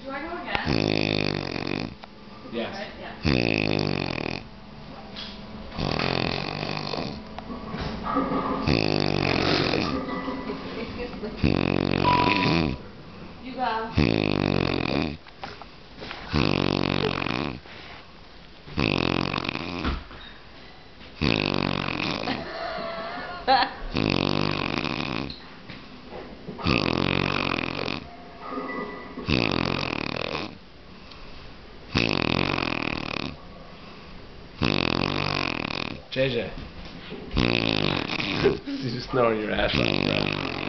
Do I go again? Yes. Right? Yeah. You go. JJ. You're just throwing your ass off, bro.